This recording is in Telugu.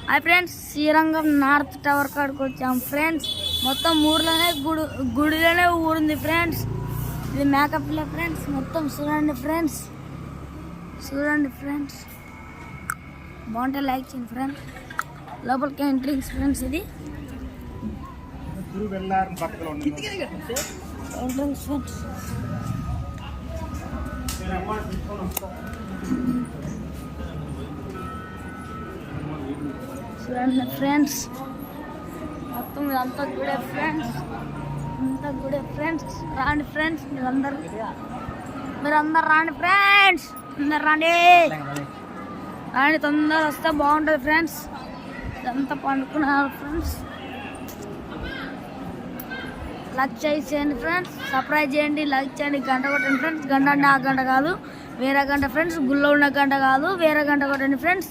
Hi friends, Srirangam north tower కాడికి వచ్చాం ఫ్రెండ్స్. మొత్తం ఊర్లోనే గుడిలోనే ఊరుంది ఫ్రెండ్స్. ఇది మేకప్ లే ఫ్రెండ్స్. మొత్తం చూడండి ఫ్రెండ్స్, బాగుంటే లైక్ చేయండి ఫ్రెండ్స్. లోపలికి ఎంట్రీస్ ఫ్రెండ్స్. ఇది ఎంట్రీస్ ఫ్రెండ్స్. చూడండి ఫ్రెండ్స్, మొత్తం ఇదంతా గుడే ఫ్రెండ్స్. అంతా గుడే ఫ్రెండ్స్. రాండి ఫ్రెండ్స్, మీరందరూ రాండి ఫ్రెండ్స్. అందరు రాండి, తొందర వస్తే బాగుంటుంది ఫ్రెండ్స్. ఇదంతా పండుకున్నారు ఫ్రెండ్స్. లైక్ చేయండి ఫ్రెండ్స్, సబ్స్క్రైబ్ చేయండి, లైక్ చేయండి, గంట కొట్టండి ఫ్రెండ్స్. గంట అంటే ఆ గంట కాదు, వేరే గంట ఫ్రెండ్స్. గుళ్ళో ఉన్న గంట కాదు, వేరే గంట కొట్టండి ఫ్రెండ్స్.